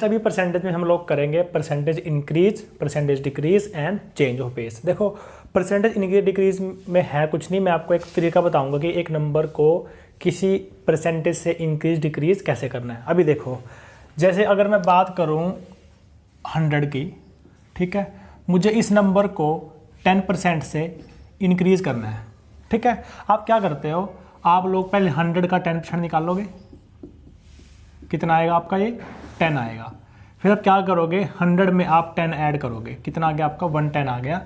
Next अभी percentage में हम लोग करेंगे percentage increase, percentage decrease and change of base. देखो परसेंटेज इंक्रीज डिक्रीज में है कुछ नहीं, मैं आपको एक तरीका बताऊंगा कि एक नंबर को किसी परसेंटेज से इंक्रीज डिक्रीज कैसे करना है। अभी देखो जैसे अगर मैं बात करूं 100 की, ठीक है, मुझे इस नंबर को 10% से इंक्रीज करना है, ठीक है। आप क्या करते हो, आप लोग पहले 100 का 10% निकालोगे, कितना आएगा आपका, ये 10 आएगा। फिर आप क्या करोगे, 100 में आप 10 ऐड करोगे, कितना आ गया आपका 110 आ गया।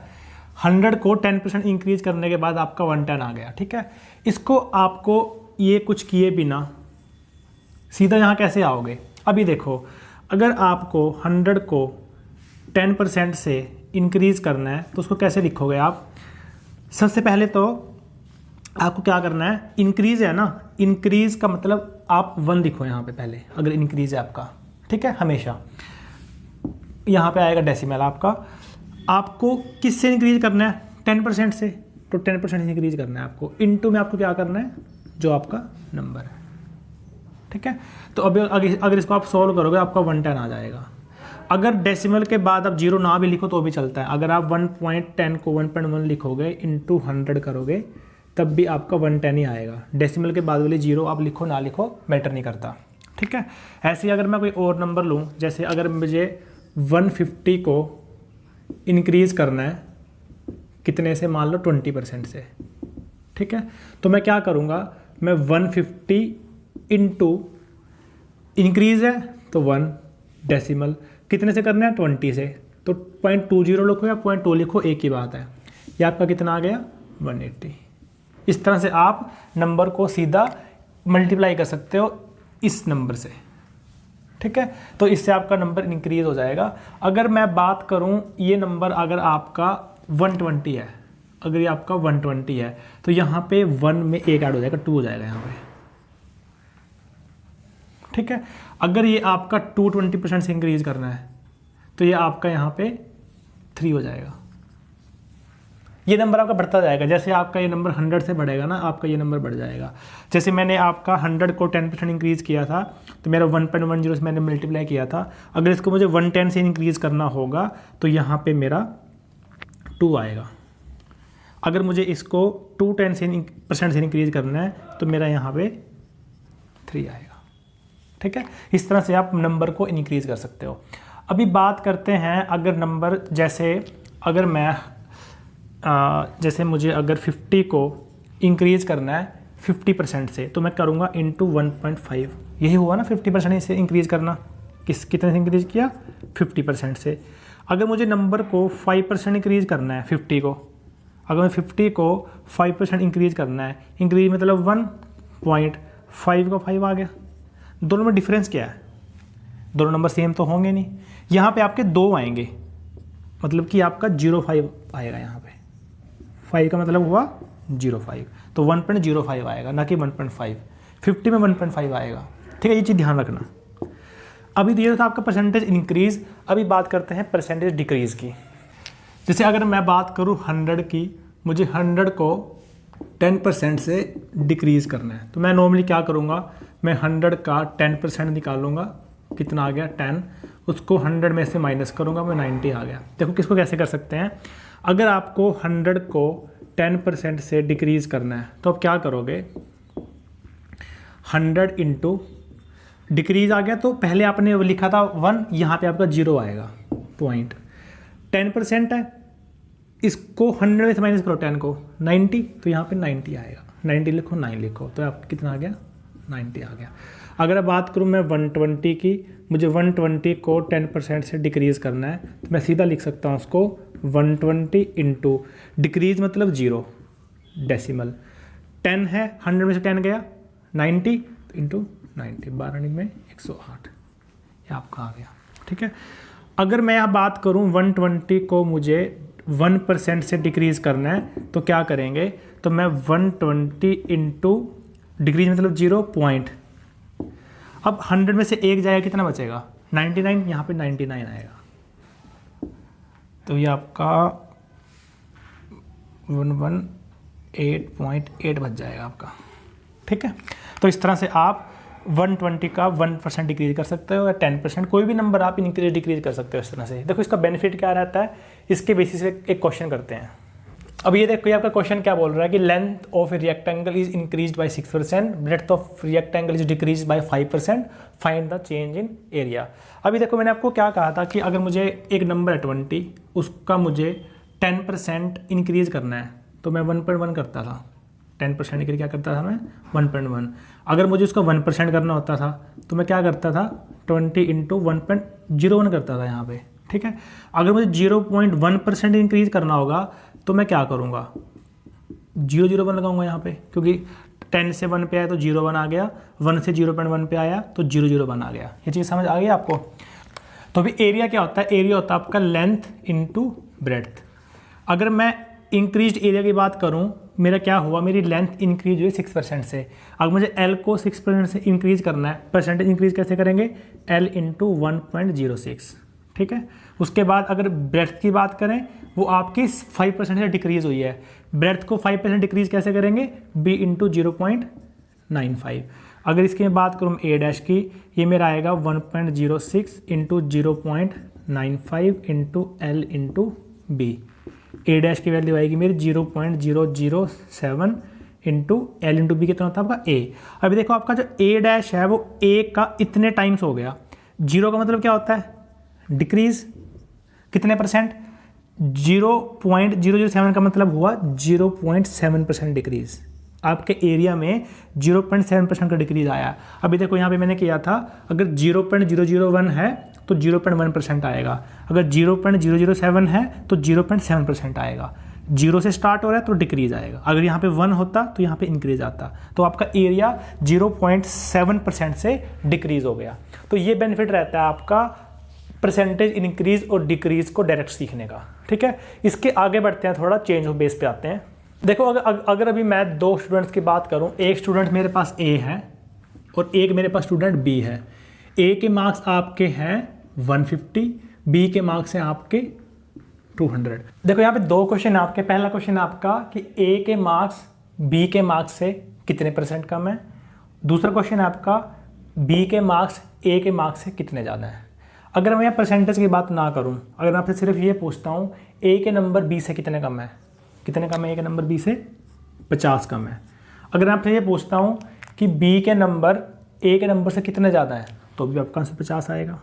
100 को 10% इंक्रीज करने के बाद आपका 110 आ गया, ठीक है। इसको आपको ये कुछ किए बिना सीधा यहाँ कैसे आओगे। अभी देखो अगर आपको 100 को 10% से इंक्रीज करना है तो उसको कैसे लिखोगे आप। सबसे पहले तो आपको क्या करना है, इंक्रीज है ना, इंक्रीज का मतलब आप 1 लिखो यहाँ पे पहले, अगर इंक्रीज है आपका, ठीक है। हमेशा यहाँ पे आएगा डेसिमल आपका। आपको किससे इंक्रीज करना है, 10% से, तो 10% इंक्रीज करना है आपको। इनटू में आपको क्या करना है, जो आपका नंबर है, ठीक है। तो अभी अगर इसको आप सॉल्व करोगे आपका 110 आ जाएगा। अगर डेसिमल के बाद आप 0 ना भी लिखो तो भी चलता है। अगर आप 1.10 को 1.1 लिखोगे इंटू 100 करोगे तब भी आपका 110 ही आएगा। डेसिमल के बाद वाली 0 आप लिखो ना लिखो मैटर नहीं करता, ठीक है। ऐसे ही अगर मैं कोई और नंबर लूँ, जैसे अगर मुझे 150 को इंक्रीज करना है कितने से, मान लो 20% से, ठीक है। तो मैं क्या करूँगा, मैं 150 इंटू इंक्रीज है तो 1, डेसिमल कितने से करना है 20 से, तो 0.20 लिखो या 0.2 लिखो, एक ही बात है। ये आपका कितना आ गया 180। इस तरह से आप नंबर को सीधा मल्टीप्लाई कर सकते हो इस नंबर से, ठीक है। तो इससे आपका नंबर इंक्रीज हो जाएगा। अगर मैं बात करूं ये नंबर अगर आपका 120 है, अगर ये आपका 120 है तो यहाँ पे 1 में 1 ऐड हो जाएगा, 2 हो जाएगा यहाँ पे, ठीक है। अगर ये आपका 220% से इंक्रीज करना है तो ये आपका यहाँ पे 3 हो जाएगा। ये नंबर आपका बढ़ता जाएगा, जैसे आपका ये नंबर 100 से बढ़ेगा ना, आपका ये नंबर बढ़ जाएगा। जैसे मैंने आपका 100 को 10% इंक्रीज़ किया था तो मेरा 1.10 से मैंने मल्टीप्लाई किया था। अगर इसको मुझे 110 से इंक्रीज़ करना होगा तो यहाँ पे मेरा 2 आएगा। अगर मुझे इसको 210% से इंक्रीज़ करना है तो मेरा यहाँ पे 3 आएगा, ठीक है। इस तरह से आप नंबर को इंक्रीज़ कर सकते हो। अभी बात करते हैं अगर नंबर, जैसे अगर मैं जैसे मुझे अगर 50 को इंक्रीज़ करना है 50% से तो मैं करूँगा इंटू 1.5। यही हुआ ना 50% से इंक्रीज़ करना, कितने से इंक्रीज़ किया 50% से। अगर मुझे नंबर को 5% इंक्रीज़ करना है 50 को, अगर मैं 50 को 5% इंक्रीज़ करना है, इंक्रीज मतलब 1.5 का 5 आ गया। दोनों में डिफरेंस क्या है, दोनों नंबर सेम तो होंगे नहीं। यहाँ पे आपके 2 आएंगे, मतलब कि आपका 0.5 आएगा। यहाँ पे 5 का मतलब हुआ 0.5, तो 1.05 आएगा ना कि 1.5। 50 में 1.5 आएगा, ठीक है। ये चीज़ ध्यान रखना। अभी दिया था आपका परसेंटेज इंक्रीज़। अभी बात करते हैं परसेंटेज डिक्रीज़ की। जैसे अगर मैं बात करूँ 100 की, मुझे 100 को 10% से डिक्रीज़ करना है तो मैं नॉर्मली क्या करूँगा, मैं 100 का 10% निकालूंगा, कितना आ गया 10, उसको 100 में से माइनस करूँगा, मैं 90 आ गया। देखो किसको कैसे कर सकते हैं। अगर आपको 100 को 10% से डिक्रीज़ करना है तो आप क्या करोगे, 100 इंटू डिक्रीज़ आ गया तो पहले आपने लिखा था 1, यहाँ पे आपका 0 आएगा पॉइंट। 10% है, इसको 100 में से माइनस करो 10 को 90, तो यहाँ पे 90 आएगा। 90 लिखो 9 लिखो तो आपको कितना आ गया 90 आ गया। अगर बात करूँ मैं 120 की, मुझे 120 को 10% से डिक्रीज़ करना है तो मैं सीधा लिख सकता हूँ उसको 120 इंटू डिक्रीज़ मतलब 0, डेसिमल 10 है, 100 में से 10 गया 90 इंटू 90, 12 में 108, ये आपका आ गया, ठीक है। अगर मैं यहाँ बात करूँ 120 को मुझे 1% से डिक्रीज़ करना है तो क्या करेंगे, तो मैं 120 इंटू डिक्रीज मतलब 0 पॉइंट, अब 100 में से 1 जाएगा कितना बचेगा 99, यहाँ पे 99 आएगा। तो ये आपका 118.8 बच जाएगा आपका, ठीक है। तो इस तरह से आप 120 का 1% डिक्रीज कर सकते हो या 10%, कोई भी नंबर आप इंक्रीज डिक्रीज कर सकते हो इस तरह से। देखो इसका बेनिफिट क्या रहता है, इसके बेसिस पे एक क्वेश्चन करते हैं। अब ये देखो, ये आपका क्वेश्चन क्या बोल रहा है कि length of a rectangle is increase bye 6%, breadth of rectangle is decrease by 5%, find the change in area. अभी देखो मैंने आपको क्या कहा था कि अगर मुझे एक नंबर है 20, उसका मुझे 10% इंक्रीज करना है तो मैं 1.1 करता था। 10% के लिए क्या करता था मैं 1.1। अगर मुझे उसका 1% करना होता था तो मैं क्या करता था 20 इंटू 1.01 करता था यहाँ पे, ठीक है। अगर मुझे 0.1% इंक्रीज करना होगा तो मैं क्या करूँगा 0.01 लगाऊंगा यहाँ पे, क्योंकि 10 से 1 पे आया तो 0.1 आ गया, 1 से 0.1 पे आया तो 0.01 आ गया। ये चीज़ समझ आ गई आपको। तो अभी एरिया क्या होता है, एरिया होता है आपका लेंथ इंटू ब्रेड्थ। अगर मैं इंक्रीज एरिया की बात करूं, मेरा क्या हुआ, मेरी लेंथ इंक्रीज हुई 6% से। अगर मुझे L को 6% से इंक्रीज करना है, परसेंटेज इंक्रीज कैसे करेंगे, L इंटू 1.06, ठीक है। उसके बाद अगर ब्रेड्थ की बात करें, वो आपकी 5% से डिक्रीज हुई है, ब्रेड्थ को 5% डिक्रीज कैसे करेंगे, B इंटू 0.95। अगर इसकी मैं बात करूँ A डैश की, ये मेरा आएगा 1.06 into 0.95 into L into B। A dash की वैल्यू आएगी मेरी 0.007 इंटू L इंटू B कितना होता है आपका A। अभी देखो आपका जो A डैश है वो A का इतने टाइम्स हो गया। 0 का मतलब क्या होता है, डिक्रीज कितने परसेंट, 0.007 का मतलब हुआ 0.7% डिक्रीज। आपके एरिया में 0.7% का डिक्रीज आया। अभी देखो यहाँ पे मैंने किया था, अगर 0.001 है तो 0.1% आएगा, अगर 0.007 है तो 0.7% आएगा। 0 से स्टार्ट हो रहा है तो डिक्रीज आएगा, अगर यहाँ पे 1 होता तो यहाँ पे इंक्रीज आता। तो आपका एरिया 0.7% से डिक्रीज हो गया। तो ये बेनिफिट रहता है आपका परसेंटेज इंक्रीज और डिक्रीज को डायरेक्ट सीखने का, ठीक है। इसके आगे बढ़ते हैं, थोड़ा चेंज ऑफ बेस पे आते हैं। देखो अगर अभी मैं 2 स्टूडेंट्स की बात करूं, एक स्टूडेंट मेरे पास A है और एक मेरे पास स्टूडेंट B है। A के मार्क्स आपके हैं 150, B के मार्क्स हैं आपके 200। देखो यहाँ पे 2 क्वेश्चन आपके। पहला क्वेश्चन आपका कि A के मार्क्स B के मार्क्स से कितने % कम है। दूसरा क्वेश्चन आपका B के मार्क्स A के मार्क्स से कितने ज़्यादा है। अगर मैं यहाँ परसेंटेज की बात ना करूँ, अगर मैं आपसे सिर्फ ये पूछता हूँ A के नंबर B से कितने कम है, कितने कम है A के नंबर B से 50 कम है। अगर मैं आपसे ये पूछता हूँ कि B के नंबर A के नंबर से कितने ज़्यादा है, तो भी आपका आंसर 50 आएगा।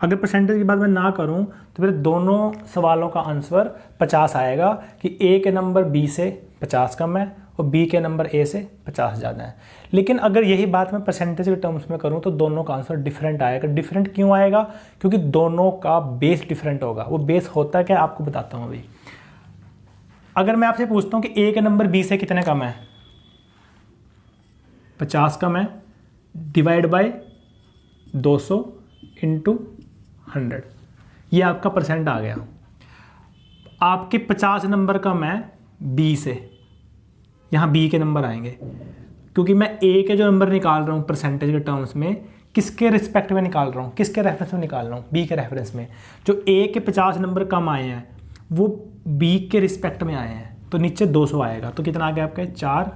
अगर परसेंटेज की बात मैं ना करूँ तो फिर दोनों सवालों का आंसर 50 आएगा कि A के नंबर B से 50 कम है और B के नंबर A से 50 ज़्यादा है। लेकिन अगर यही बात मैं परसेंटेज के टर्म्स में करूँ तो दोनों का आंसर डिफरेंट आएगा। डिफरेंट क्यों आएगा, क्योंकि दोनों का बेस डिफरेंट होगा। वो बेस होता क्या आपको बताता हूँ अभी। अगर मैं आपसे पूछता हूँ कि A के नंबर B से कितने कम है, 50 कम है, डिवाइड बाय 200 इंटू 100, ये आपका परसेंट आ गया। आपके 50 नंबर कम है B से, यहाँ B के नंबर आएंगे, क्योंकि मैं A के जो नंबर निकाल रहा हूँ परसेंटेज के टर्म्स में, किसके रिस्पेक्ट में निकाल रहा हूँ, किसके रेफरेंस में निकाल रहा हूँ, B के रेफरेंस में। जो A के 50 नंबर कम आए हैं वो B के रिस्पेक्ट में आए हैं, तो नीचे 200 आएगा। तो कितना आ गया आपका 4,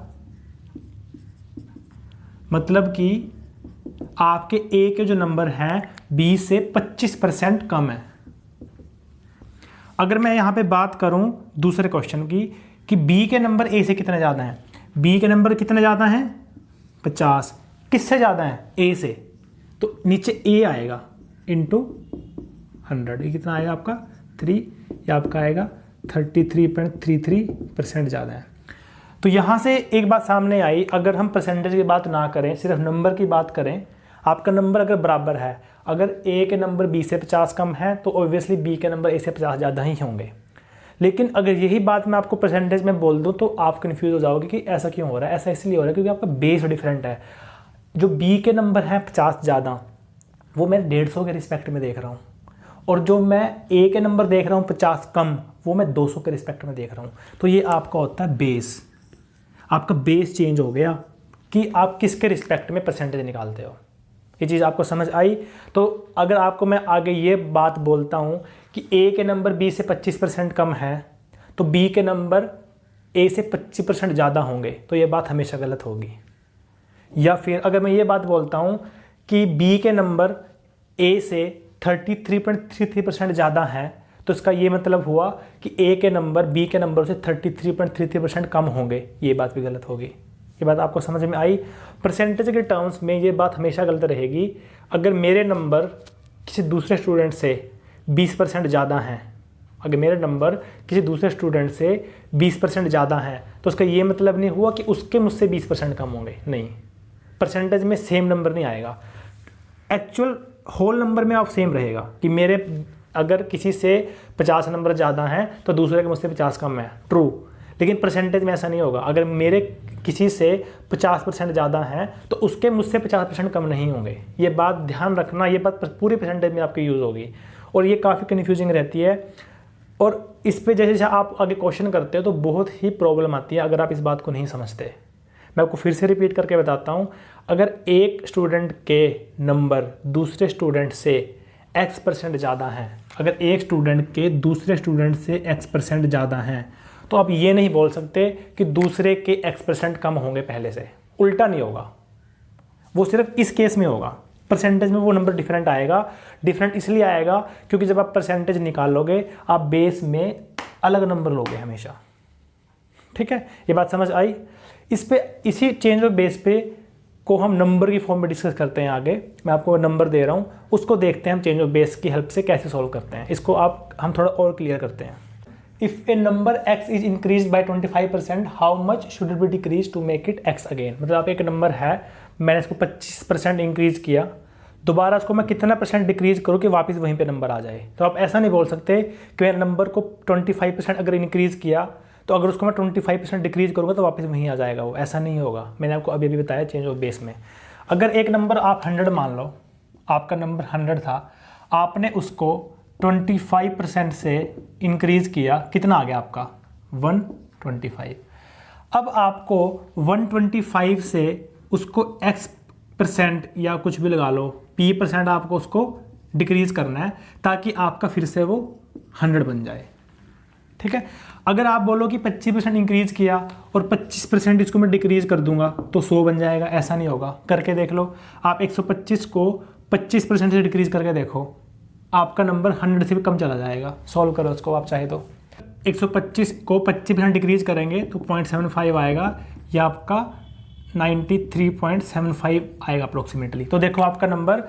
मतलब कि आपके A के जो नंबर हैं B से 25% कम है। अगर मैं यहाँ पे बात करूँ दूसरे क्वेश्चन की कि B के नंबर A से कितने ज़्यादा हैं, B के नंबर कितने ज़्यादा हैं 50, किससे ज़्यादा हैं A से, तो नीचे A आएगा इंटू 100, ये कितना आएगा आपका 3, या आपका आएगा 33.33% ज़्यादा है। तो यहाँ से एक बात सामने आई, अगर हम परसेंटेज की बात ना करें, सिर्फ नंबर की बात करें, आपका नंबर अगर बराबर है, अगर A के नंबर B से 50 कम है तो ऑब्वियसली B के नंबर A से 50 ज़्यादा ही होंगे। लेकिन अगर यही बात मैं आपको परसेंटेज में बोल दूं तो आप कन्फ्यूज हो जाओगे कि ऐसा क्यों हो रहा है। ऐसा इसलिए हो रहा है क्योंकि आपका बेस डिफरेंट है। जो B के नंबर हैं 50 ज़्यादा, वो मैं 150 के रिस्पेक्ट में देख रहा हूँ, और जो मैं A के नंबर देख रहा हूँ 50 कम, वो मैं 200 के रिस्पेक्ट में देख रहा हूँ। तो ये आपका होता है बेस। आपका बेस चेंज हो गया कि आप किसके रिस्पेक्ट में परसेंटेज निकालते हो। ये चीज़ आपको समझ आई। तो अगर आपको मैं आगे ये बात बोलता हूँ कि A के नंबर B से 25% कम है तो B के नंबर A से 25% ज़्यादा होंगे, तो ये बात हमेशा गलत होगी, या फिर अगर मैं ये बात बोलता हूँ कि बी के नंबर ए से 33.33% ज़्यादा हैं, तो इसका ये मतलब हुआ कि ए के नंबर बी के नंबर से 33.33% कम होंगे। ये बात भी गलत होगी। ये बात आपको समझ में आई। परसेंटेज के टर्म्स में ये बात हमेशा गलत रहेगी। अगर मेरे नंबर किसी दूसरे स्टूडेंट से 20% ज़्यादा हैं, अगर मेरे नंबर किसी दूसरे स्टूडेंट से 20% ज़्यादा हैं, तो उसका ये मतलब नहीं हुआ कि उसके मुझसे 20% कम होंगे। नहीं, परसेंटेज में सेम नंबर नहीं आएगा। एक्चुअल होल नंबर में आप सेम रहेगा कि मेरे अगर किसी से 50 नंबर ज़्यादा हैं तो दूसरे के मुझसे 50 कम है, ट्रू। लेकिन परसेंटेज में ऐसा नहीं होगा। अगर मेरे किसी से 50% ज़्यादा हैं तो उसके मुझसे 50% कम नहीं होंगे। ये बात ध्यान रखना, ये बात पूरी परसेंटेज में आपकी यूज़ होगी और ये काफ़ी कन्फ्यूजिंग रहती है। और इस पे जैसे जैसे आप आगे क्वेश्चन करते हो तो बहुत ही प्रॉब्लम आती है अगर आप इस बात को नहीं समझते। मैं आपको फिर से रिपीट करके बताता हूँ। अगर एक स्टूडेंट के नंबर दूसरे स्टूडेंट से x% ज़्यादा हैं, अगर एक स्टूडेंट के दूसरे स्टूडेंट से x% ज़्यादा हैं, तो आप ये नहीं बोल सकते कि दूसरे के x% कम होंगे पहले से। उल्टा नहीं होगा, वो सिर्फ इस केस में होगा। परसेंटेज में वो नंबर डिफरेंट आएगा। डिफरेंट इसलिए आएगा क्योंकि जब आप परसेंटेज निकालोगे आप बेस में अलग नंबर लोगे हमेशा। ठीक है, ये बात समझ आई। इसी चेंज ऑफ बेस पे को हम नंबर की फॉर्म में डिस्कस करते हैं आगे। मैं आपको नंबर दे रहा हूँ, उसको देखते हैं हम चेंज ऑफ बेस की हेल्प से कैसे सॉल्व करते हैं। इसको हम थोड़ा और क्लियर करते हैं। If a number x is increase by 25%, how much should it be decrease to make it x again. मतलब आप एक नंबर है, मैंने इसको 25% इंक्रीज किया, दोबारा इसको मैं कितना परसेंट डिक्रीज करूँ कि वापस वहीं पे नंबर आ जाए। तो आप ऐसा नहीं बोल सकते कि मैं नंबर को 25% अगर इंक्रीज़ किया तो अगर उसको मैं 25% डिक्रीज करूँगा तो वापस वहीं आ जाएगा वो। ऐसा नहीं होगा। मैंने आपको अभी बताया चेंज ऑफ बेस में। अगर एक नंबर आप 100 मान लो, आपका नंबर 100 था, आपने उसको 25% से इंक्रीज़ किया, कितना आ गया आपका 125। अब आपको 125 से उसको x% या कुछ भी लगा लो p% आपको उसको डिक्रीज़ करना है ताकि आपका फिर से वो 100 बन जाए। ठीक है, अगर आप बोलो कि 25% इंक्रीज़ किया और 25% इसको मैं डिक्रीज़ कर दूंगा तो 100 बन जाएगा, ऐसा नहीं होगा। करके देख लो, आप 125 को 25% से डिक्रीज़ करके देखो, आपका नंबर 100 से भी कम चला जाएगा। सॉल्व करो उसको आप चाहे तो। 125 को 25% डिक्रीज़ करेंगे तो 0.75 आएगा, या आपका 93.75 आएगा अप्रोक्सीमेटली। तो देखो आपका नंबर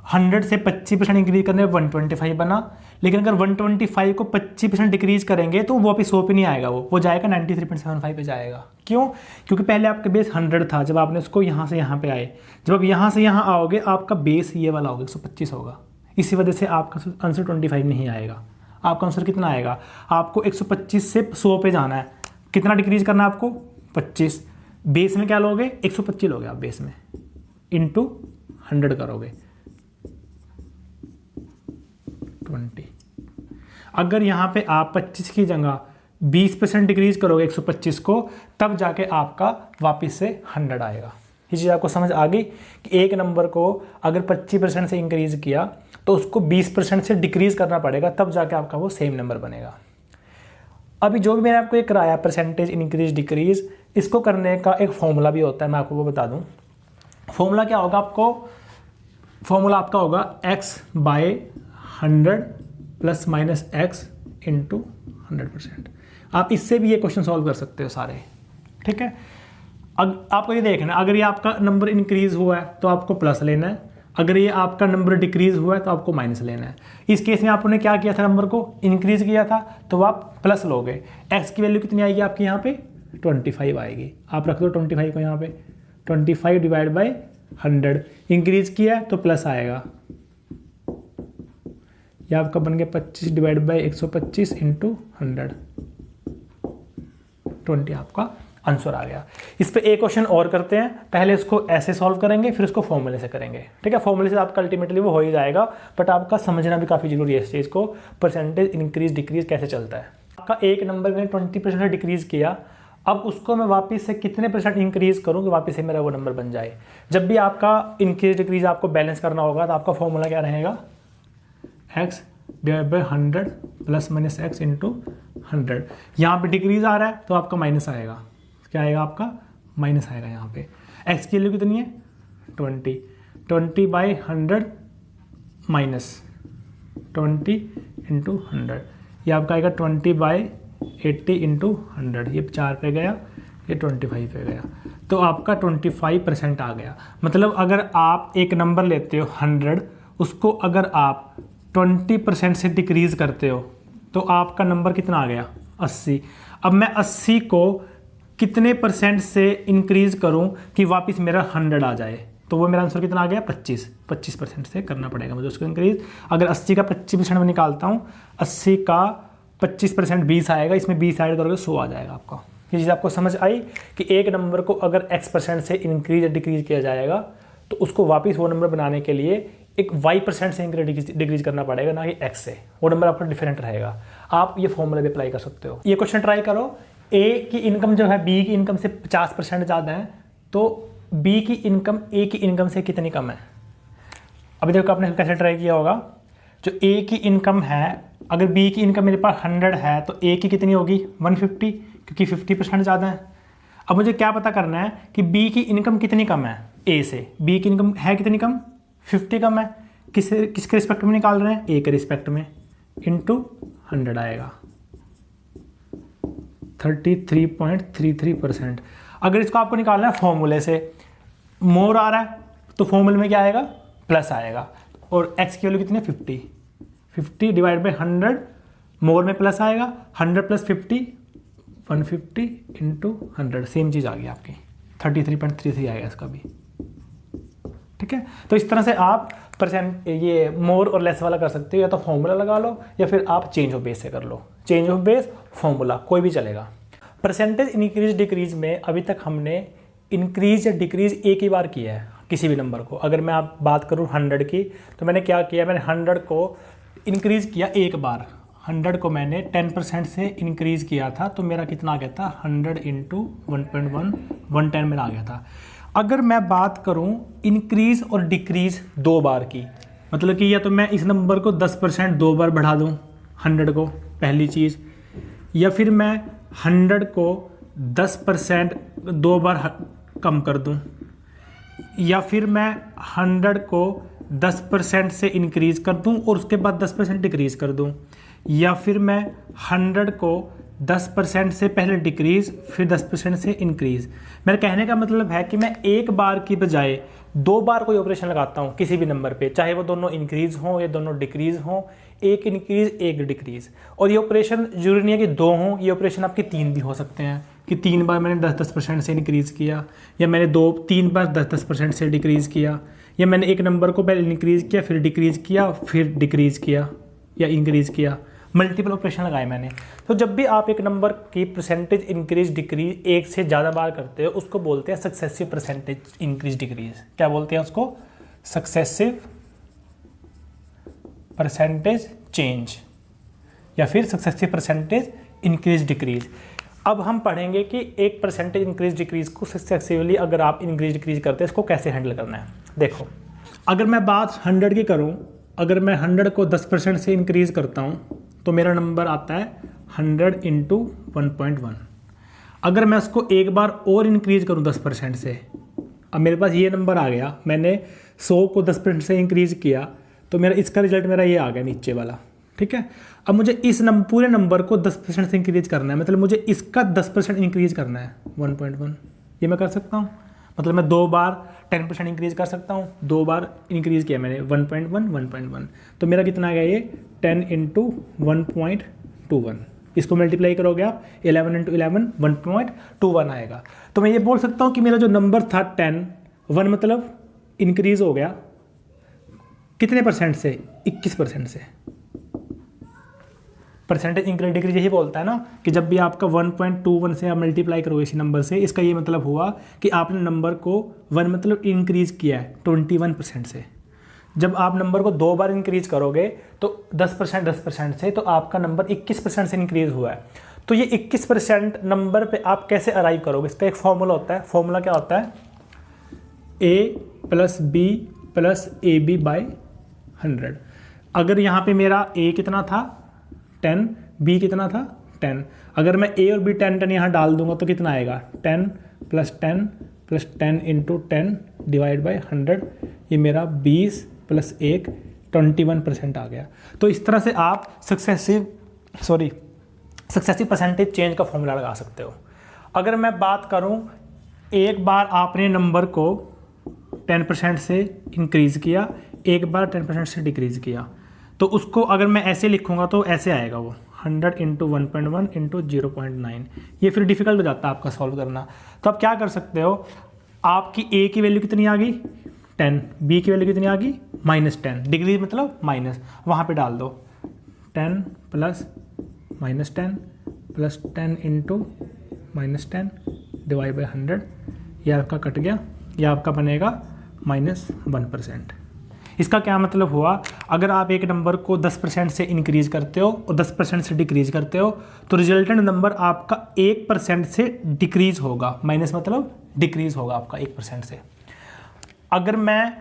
100 से 25% इंक्रीज करने में 125 बना, लेकिन अगर 125 को 25% डिक्रीज करेंगे तो वो वापस 100 पे नहीं आएगा, वो जाएगा 93.75 पे जाएगा। क्यों? क्योंकि पहले आपका बेस 100 था, जब आपने उसको यहाँ से यहाँ पे आए, जब आप यहाँ से यहाँ आओगे आपका बेस ये वाला होगा, 125 होगा। इसी वजह से आपका आंसर 25 नहीं आएगा। आपका आंसर कितना आएगा? आपको 125 से 100 पे जाना है। कितना डिक्रीज करना है आपको? 25। बेस में क्या लोगे? 125 लोगे आप बेस में, इंटू 100 करोगे 20। अगर यहाँ पे आप 25 की जगह 20% डिक्रीज करोगे 125 को, तब जाके आपका वापस से 100 आएगा। ये चीज़ आपको समझ आ गई कि एक नंबर को अगर 25% से इंक्रीज किया तो उसको 20% से डिक्रीज करना पड़ेगा, तब जाके आपका वो सेम नंबर बनेगा। अभी जो भी मैंने आपको ये कराया परसेंटेज इंक्रीज डिक्रीज, इसको करने का एक फॉर्मूला भी होता है, मैं आपको वो बता दूं। फॉर्मूला क्या होगा? फॉर्मूला आपका होगा x/100 ± x इंटू 100%। आप इससे भी ये क्वेश्चन सॉल्व कर सकते हो सारे। ठीक है, आपको ये देखना, अगर ये आपका नंबर इंक्रीज हुआ है तो आपको प्लस लेना है, अगर ये आपका नंबर डिक्रीज हुआ है तो आपको माइनस लेना है। इस केस में आपने क्या किया था? नंबर को इंक्रीज किया था तो आप प्लस लोगे। x की वैल्यू कितनी आएगी आपकी? यहाँ पे 25 आएगी। आप रख दो 25 को यहाँ पे, 25 डिवाइड बाई 100। इंक्रीज किया है तो प्लस आएगा, यह आपका बन गया 25 डिवाइड बाई 125 इंटू 100, 20 आपका आंसर आ गया। इस पे एक क्वेश्चन और करते हैं। पहले इसको ऐसे सॉल्व करेंगे, फिर इसको फॉर्मूले से करेंगे। ठीक है, फॉर्मूले से आपका अल्टीमेटली वो हो ही जाएगा, बट आपका समझना भी काफ़ी जरूरी है इस चीज़ को, परसेंटेज इंक्रीज डिक्रीज कैसे चलता है। आपका एक नंबर में 20% डिक्रीज किया, अब उसको मैं वापस से कितने % इंक्रीज करूँ कि वापस से मेरा वो नंबर बन जाए। जब भी आपका इंक्रीज डिक्रीज आपको बैलेंस करना होगा तो आपका फॉर्मूला क्या रहेगा? x divide by 100 ± x into 100। यहाँ पर डिक्रीज आ रहा है तो आपका माइनस आएगा। क्या आएगा आपका? माइनस आएगा यहाँ पे। x की वैल्यू कितनी है 20, 20/100 माइनस 20 इंटू 100, ये आपका आएगा 20/80 इंटू 100, ये 4 पे गया, ये 25 पे गया, तो आपका 25% आ गया। मतलब अगर आप एक नंबर लेते हो 100, उसको अगर आप 20% से डिक्रीज़ करते हो तो आपका नंबर कितना आ गया 80। अब मैं 80 को कितने परसेंट से इंक्रीज़ करूं कि वापस मेरा 100 आ जाए, तो वो मेरा आंसर कितना आ गया 25% से करना पड़ेगा मुझे उसको इंक्रीज़। अगर 80 का 25% में निकालता हूँ, 80 का 25% 20 आएगा, इसमें 20 ऐड करोगे 100 आ जाएगा आपका। ये चीज़ आपको समझ आई कि एक नंबर को अगर x% से इंक्रीज या डिक्रीज किया जाएगा तो उसको वापस वो नंबर बनाने के लिए एक y% से डिक्रीज करना पड़ेगा, ना कि x से। वो नंबर आपका डिफरेंट रहेगा। आप ये फॉर्मूला भी अप्लाई कर सकते हो। ये क्वेश्चन ट्राई करो, a की इनकम जो है b की इनकम से 50% ज़्यादा है, तो b की इनकम a की इनकम से कितनी कम है। अभी देखो आपने कैसे ट्राई किया होगा, जो a की इनकम है, अगर b की इनकम मेरे पास 100 है तो a की कितनी होगी 150, क्योंकि 50% ज़्यादा है। अब मुझे क्या पता करना है कि b की इनकम कितनी कम है a से। b की इनकम है कितनी कम 50 कम है। किसके रिस्पेक्ट में निकाल रहे हैं a के रिस्पेक्ट में, इंटू 100 आएगा 33.33%। अगर इसको आपको निकालना है फॉर्मूले से, मोर आ रहा है तो फॉर्मूले में क्या आएगा प्लस आएगा, और x की वैल्यू कितनी है 50 डिवाइड बाई 100, मोर में प्लस आएगा, 100 प्लस 50 150 इंटू 100, सेम चीज़ आ गई आपकी 33.33 आएगा इसका भी। ठीक है, तो इस तरह से आप परसेंट ये मोर और लेस वाला कर सकते हो, या तो फॉर्मूला लगा लो या फिर आप चेंज ऑफ बेस से कर लो। चेंज ऑफ बेस फॉर्मूला कोई भी चलेगा। परसेंटेज इंक्रीज डिक्रीज में अभी तक हमने इंक्रीज या डिक्रीज एक ही बार किया है किसी भी नंबर को। अगर मैं आप बात करूँ 100 की, तो मैंने क्या किया, मैंने 100 को इंक्रीज किया एक बार। 100 को मैंने 10% से इंक्रीज किया था, तो मेरा कितना आ गया था 100 इंटू 1.1 110 मेरा आ गया था। अगर मैं बात करूं इंक्रीज और डिक्रीज दो बार की, मतलब कि या तो मैं इस नंबर को 10% दो बार बढ़ा दूं 100 को, पहली चीज़, या फिर मैं 100 को 10% दो बार कम कर दूं, या फिर मैं 100 को 10% से इंक्रीज कर दूं और उसके बाद 10% डिक्रीज कर दूं, या फिर मैं 100 को 10% से पहले डिक्रीज फिर 10% से इंक्रीज। मेरे कहने का मतलब है कि मैं एक बार की बजाय दो बार कोई ऑपरेशन लगाता हूँ किसी भी नंबर पे, चाहे वो दोनों इंक्रीज हों या दोनों डिक्रीज हों, एक इंक्रीज एक डिक्रीज। और ये ऑपरेशन जरूरी नहीं है कि दो हों, ये ऑपरेशन आपके तीन भी हो सकते हैं कि 3 बार मैंने 10% से इंक्रीज़ किया, या मैंने 3 बार 10% से डिक्रीज़ किया, या मैंने एक नंबर को पहले इंक्रीज़ किया फिर डिक्रीज़ किया फिर डिक्रीज़ किया या इंक्रीज़ किया। मल्टीपल ऑपरेशन लगाए मैंने। तो जब भी आप एक नंबर की परसेंटेज इंक्रीज डिक्रीज एक से ज़्यादा बार करते हो, उसको बोलते हैं सक्सेसिव परसेंटेज इंक्रीज डिक्रीज। क्या बोलते हैं उसको? सक्सेसिव परसेंटेज चेंज या फिर सक्सेसिव परसेंटेज इंक्रीज डिक्रीज। अब हम पढ़ेंगे कि एक परसेंटेज इंक्रीज डिक्रीज को सक्सेसिवली अगर आप इंक्रीज डिक्रीज करते हैं, इसको कैसे हैंडल करना है। देखो, अगर मैं बात 100 की करूं, अगर मैं 100 को 10% से इंक्रीज करता हूं तो मेरा नंबर आता है 100 इंटू 1.1। अगर मैं उसको एक बार और इंक्रीज करूं 10% से, अब मेरे पास ये नंबर आ गया, मैंने 100 को 10% से इंक्रीज किया तो मेरा इसका रिजल्ट मेरा ये आ गया नीचे वाला। ठीक है, अब मुझे इस पूरे नंबर को 10% से इंक्रीज करना है, मतलब मुझे इसका 10% इंक्रीज करना है 1.1। ये मैं कर सकता हूँ, मतलब मैं दो बार 10% इंक्रीज कर सकता हूँ। दो बार इंक्रीज किया मैंने 1.1 तो मेरा कितना आ गया ये 10 इंटू 1.21। इसको मल्टीप्लाई करोगे आप 11 इंटू 11 1.21 आएगा। तो मैं ये बोल सकता हूँ कि मेरा जो नंबर था 10 1 मतलब इंक्रीज हो गया कितने परसेंट से? 21% से। परसेंटेज इंक्रीज डिक्रीज यही बोलता है ना कि जब भी आपका 1.21 से आप मल्टीप्लाई करोगे इसी नंबर से, इसका ये मतलब हुआ कि आपने नंबर को 1 मतलब इंक्रीज किया है 21% से। जब आप नंबर को दो बार इंक्रीज करोगे तो 10% से, तो आपका नंबर 21% से इंक्रीज हुआ है। तो ये 21% नंबर पे आप कैसे अराइव करोगे? इसका एक फॉर्मूला होता है। फॉर्मूला क्या होता है? a plus B plus A B by 100। अगर यहाँ पे मेरा a कितना था 10, b कितना था 10, अगर मैं a और b 10 यहाँ डाल दूंगा तो कितना आएगा 10 प्लस 10 इंटू 10 डिवाइड बाई 100, ये मेरा 20 प्लस 1 21% आ गया। तो इस तरह से आप सक्सेसिव परसेंटेज चेंज का फॉर्मूला लगा सकते हो। अगर मैं बात करूं, एक बार आपने नंबर को 10% से इंक्रीज़ किया, एक बार 10% से डिक्रीज़ किया, तो उसको अगर मैं ऐसे लिखूंगा तो ऐसे आएगा वो 100 इंटू 1.1 इंटू 0.9। ये फिर डिफ़िकल्ट हो जाता है आपका सॉल्व करना। तो आप क्या कर सकते हो, आपकी ए की वैल्यू कितनी आ गई 10, बी की वैल्यू कितनी आ गई -10, डिग्री मतलब माइनस, वहाँ पे डाल दो 10 plus -10 plus 10 into -10 divide by 100, ये आपका कट गया, ये आपका बनेगा -1%। इसका क्या मतलब हुआ, अगर आप एक नंबर को 10% से इंक्रीज़ करते हो और 10% से डिक्रीज़ करते हो तो रिजल्टेंट नंबर आपका 1% से डिक्रीज़ होगा, माइनस मतलब डिक्रीज़ होगा आपका 1% से। अगर मैं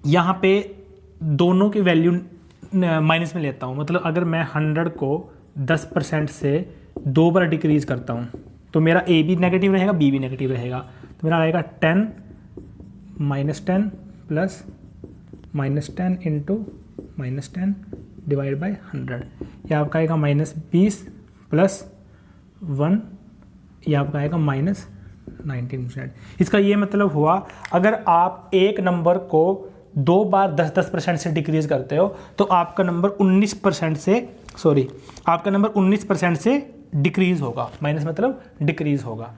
यहाँ पे दोनों की वैल्यू माइनस में लेता हूँ, मतलब अगर मैं 100 को 10% से 2 बार डिक्रीज़ करता हूँ तो मेरा ए भी नेगेटिव रहेगा, बी भी नेगेटिव रहेगा, तो मेरा आएगा 10 -10 प्लस -10 इंटू -10 डिवाइड बाई 100, ये आपका आएगा -20 प्लस 1, ये आपका आएगा -19%। इसका ये मतलब हुआ, अगर आप एक नंबर को 2 बार 10% से डिक्रीज़ करते हो तो आपका नंबर 19% से डिक्रीज़ होगा, माइनस मतलब डिक्रीज़ होगा।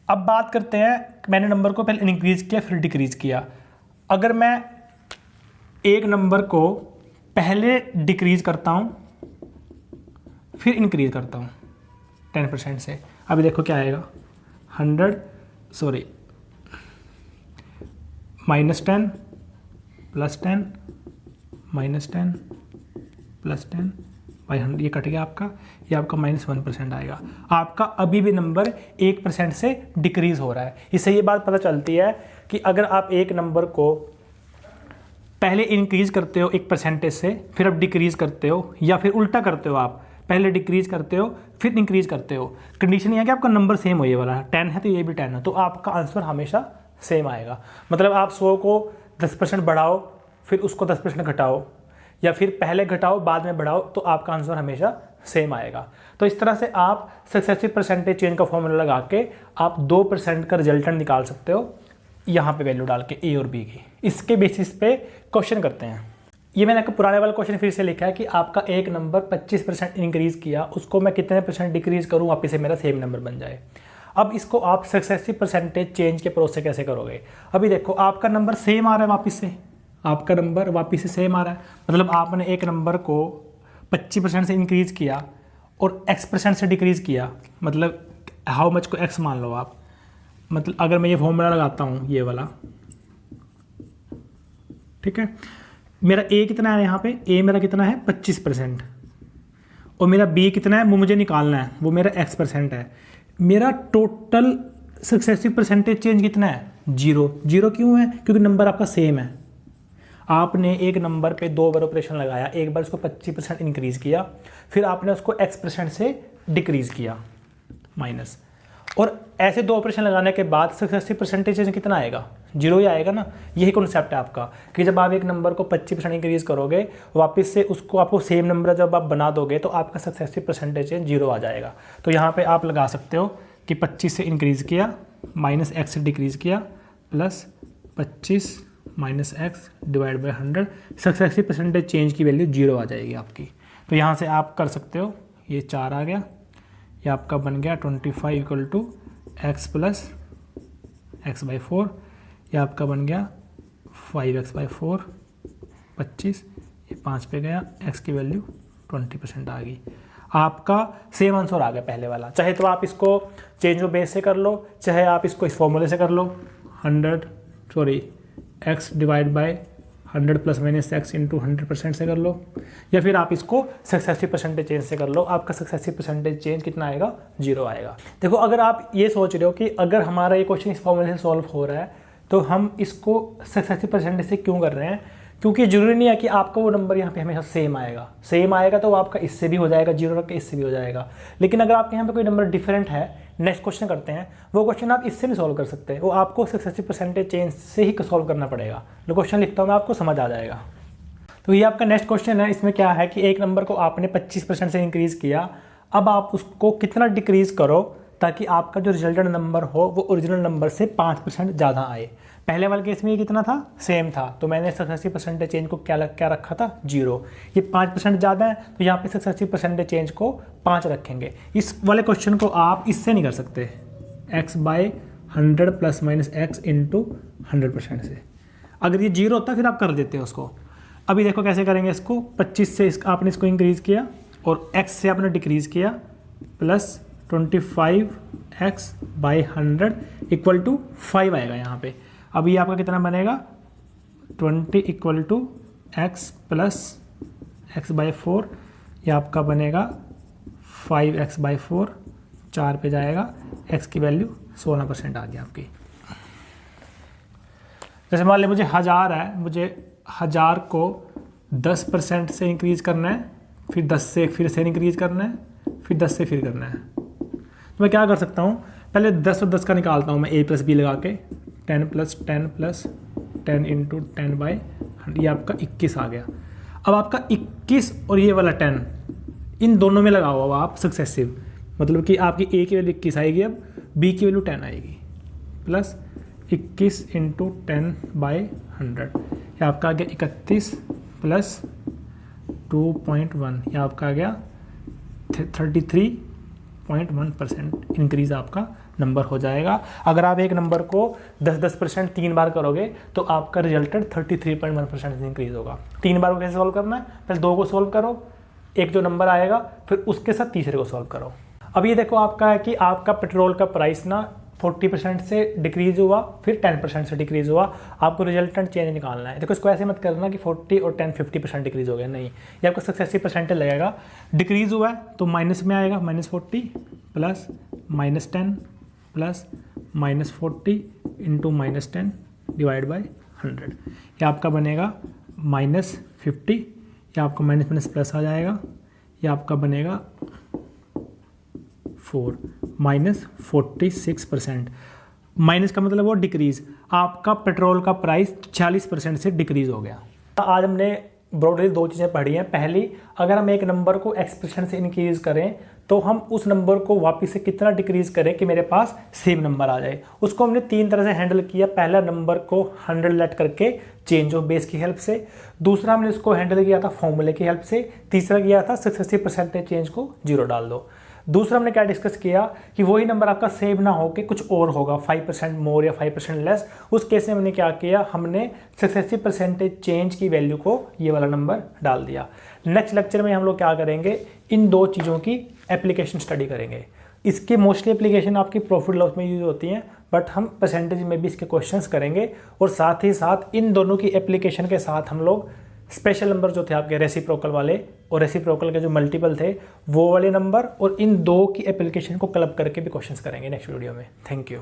अब बात करते हैं, मैंने नंबर को पहले इंक्रीज़ किया फिर डिक्रीज़ किया। अगर मैं एक नंबर को पहले डिक्रीज़ करता हूँ फिर इंक्रीज़ करता हूँ 10% से, अभी देखो क्या आएगा -10 प्लस 10 -10 प्लस 10 बाई 100, ये कट गया आपका, ये आपका -1% आएगा। आपका अभी भी नंबर 1% से डिक्रीज़ हो रहा है। इससे ये बात पता चलती है कि अगर आप एक नंबर को पहले इंक्रीज़ करते हो 1% से, फिर अब डिक्रीज़ करते हो, या फिर उल्टा करते हो, आप पहले डिक्रीज़ करते हो फिर इंक्रीज़ करते हो, कंडीशन ये है कि आपका नंबर सेम हो, ये वाला 10 है तो ये भी 10 है, तो आपका आंसर हमेशा सेम आएगा। मतलब आप 100 को 10% बढ़ाओ फिर उसको 10% घटाओ, या फिर पहले घटाओ बाद में बढ़ाओ, तो आपका आंसर हमेशा सेम आएगा। तो इस तरह से आप सक्सेसिव परसेंटेज चेंज का फॉर्मूला लगा के आप 2% का रिजल्टेंट निकाल सकते हो, यहाँ पे वैल्यू डाल के ए और बी की। इसके बेसिस पे क्वेश्चन करते हैं। ये मैंने आपको पुराने वाला क्वेश्चन फिर से लिखा है कि आपका एक नंबर 25% इंक्रीज़ किया, उसको मैं कितने % डिक्रीज़ करूँ वापस से मेरा सेम नंबर बन जाए। अब इसको आप सक्सेसिव परसेंटेज चेंज के प्रोसेस से कैसे करोगे। अभी देखो आपका नंबर सेम आ रहा है, वापस से आपका नंबर वापस से सेम आ रहा है, मतलब आपने एक नंबर को 25% से इंक्रीज़ किया और x% से डिक्रीज़ किया, मतलब हाउ मच को x मान लो आप। मतलब अगर मैं ये फॉर्मूला लगाता हूँ ये वाला, ठीक है, मेरा a कितना है यहाँ पे, a मेरा कितना है 25% और मेरा b कितना है वो मुझे निकालना है, वो मेरा x% है। मेरा टोटल सक्सेसिव परसेंटेज चेंज कितना है 0। 0 क्यों है, क्योंकि नंबर आपका सेम है। आपने एक नंबर पे 2 बार ऑपरेशन लगाया, एक बार उसको 25% इंक्रीज़ किया, फिर आपने उसको x% से डिक्रीज़ किया माइनस, और ऐसे 2 ऑपरेशन लगाने के बाद सक्सेसिव परसेंटेज कितना आएगा 0 ही आएगा ना। यही कॉन्सेप्ट है आपका कि जब आप एक नंबर को 25% इंक्रीज़ करोगे, वापस से उसको आपको सेम नंबर जब आप बना दोगे तो आपका सक्सेसिव परसेंटेज 0 आ जाएगा। तो यहाँ पे आप लगा सकते हो कि 25 से इंक्रीज़ किया माइनस x से डिक्रीज़ किया plus 25 minus x divide by 100, successive percentage change की वैल्यू 0 आ जाएगी आपकी। तो यहाँ से आप कर सकते हो, ये 4 आ गया, ये आपका बन गया 25 equal to x plus x by 4, ये आपका बन गया 5x बाई 4 25, ये 5 पे गया, x की वैल्यू 20% आ गई। आपका सेम आंसर आ गया पहले वाला। चाहे तो आप इसको चेंज ऑफ बेस से कर लो, चाहे आप इसको इस फॉर्मूले से कर लो, x divide by 100 plus minus x into 100% से कर लो, या फिर आप इसको सक्सेसिव परसेंटेज चेंज से कर लो। आपका सक्सेसिव परसेंटेज चेंज कितना आएगा 0 आएगा। देखो अगर आप ये सोच रहे हो कि अगर हमारा ये क्वेश्चन इस फॉर्मूले से सॉल्व हो रहा है तो हम इसको सक्सेसिव परसेंटेज से क्यों कर रहे हैं, क्योंकि जरूरी नहीं है कि आपका वो नंबर यहाँ पे हमेशा सेम आएगा तो वो आपका इससे भी हो जाएगा, जीरो रख के इससे भी हो जाएगा। लेकिन अगर आपके यहाँ पे कोई नंबर डिफरेंट है, नेक्स्ट क्वेश्चन करते हैं, वो क्वेश्चन आप इससे नहीं सॉल्व कर सकते, वो आपको सक्सेसिव परसेंटेज चेंज से ही सॉल्व करना पड़ेगा। जो क्वेश्चन लिखता हूँ मैं आपको समझ आ जाएगा। तो ये आपका नेक्स्ट क्वेश्चन है। इसमें क्या है कि एक नंबर को आपने 25% से इंक्रीज़ किया, अब आप उसको कितना डिक्रीज़ करो ताकि आपका जो रिजल्टेंट नंबर हो वो ओरिजिनल नंबर से 5% ज़्यादा आए। पहले वाले केस में ये कितना था, सेम था, तो मैंने सक्सेसिव परसेंटेज चेंज को क्या रखा था, 0। ये 5% ज़्यादा है तो यहाँ पे सक्सेसिव परसेंटेज चेंज को 5 रखेंगे। इस वाले क्वेश्चन को आप इससे नहीं कर सकते, x/100 ± x × 100% से। अगर ये 0 होता फिर आप कर देते हैं उसको। अभी देखो कैसे करेंगे इसको, 25 से आपने इसको इंक्रीज़ किया और x से आपने डिक्रीज़ किया, प्लस 25x/100 = 5 आएगा यहाँ पे। अब ये आपका कितना बनेगा, 20 = x + x/4, ये आपका बनेगा 5x/4, 4 पे जाएगा, x की वैल्यू 16% आ गई आपकी। जैसे मान लें मुझे 1000 है, मुझे 1000 को 10% से इंक्रीज़ करना है, फिर 10 से फिर से इंक्रीज़ करना है, फिर 10 से फिर करना है। तो मैं क्या कर सकता हूँ, पहले 10 और 10 का निकालता हूँ मैं a + b लगा के, 10 + 10 + 10 × 10/100, ये आपका 21 आ गया। अब आपका 21 और ये वाला 10 इन दोनों में लगाओ अब आप सक्सेसिव, मतलब कि आपकी a की वैल्यू 21 आएगी, अब b की वैल्यू 10 आएगी, प्लस 21 × 10/100, ये आपका आ गया 31 + 2.1, ये आपका आ गया 33.1% इंक्रीज़ आपका नंबर हो जाएगा। अगर आप एक नंबर को 10% 3 बार करोगे तो आपका रिजल्टेंट 33.1% इंक्रीज़ होगा। 3 बार को कैसे सॉल्व करना है, पहले 2 को सॉल्व करो, एक जो नंबर आएगा फिर उसके साथ तीसरे को सॉल्व करो। अब ये देखो आपका है कि आपका पेट्रोल का प्राइस ना 40% से डिक्रीज़ हुआ, फिर 10% से डिक्रीज़ हुआ, आपको रिजल्टेंट चेंज निकालना है। देखो इसको ऐसे मत करना कि 40 और 10 50% डिक्रीज़ हो गया, नहीं, ये आपका सक्सेसिव परसेंटेज लगेगा। डिक्रीज़ हुआ है तो माइनस में आएगा, -40 प्लस -10 प्लस -40 × -10 / 100, ये आपका बनेगा -50, ये आपका माइनस प्लस आ जाएगा, ये आपका बनेगा 4 -46%। माइनस का मतलब वो डिक्रीज़, आपका पेट्रोल का प्राइस 40% से डिक्रीज़ हो गया। आज हमने ब्रॉडली 2 चीज़ें पढ़ी हैं। पहली, अगर हम एक नंबर को x% से इंक्रीज़ करें तो हम उस नंबर को वापस से कितना डिक्रीज़ करें कि मेरे पास सेम नंबर आ जाए। उसको हमने 3 तरह से हैंडल किया। पहला नंबर को 100 लेट करके चेंज ऑफ बेस की हेल्प से, दूसरा हमने उसको हैंडल किया था फॉर्मूले की हेल्प से, तीसरा किया था सक्सेसिव परसेंटेज चेंज को 0 डाल दो। दूसरा हमने क्या डिस्कस किया कि वही नंबर आपका सेव ना हो के कुछ और होगा, 5% मोर या 5% लेस। उस केस में हमने क्या किया, हमने सक्सेसिव परसेंटेज चेंज की वैल्यू को ये वाला नंबर डाल दिया। नेक्स्ट लेक्चर में हम लोग क्या करेंगे, इन 2 चीज़ों की एप्लीकेशन स्टडी करेंगे। इसकी मोस्टली एप्लीकेशन आपकी प्रॉफिट लॉस में यूज होती हैं, बट हम परसेंटेज में भी इसके क्वेश्चंस करेंगे, और साथ ही साथ इन दोनों की एप्लीकेशन के साथ हम लोग स्पेशल नंबर जो थे आपके रेसिप्रोकल वाले और रेसिप्रोकल के जो मल्टीपल थे वो वाले नंबर, और इन 2 की एप्लीकेशन को क्लब करके भी क्वेश्चंस करेंगे नेक्स्ट वीडियो में। Thank you.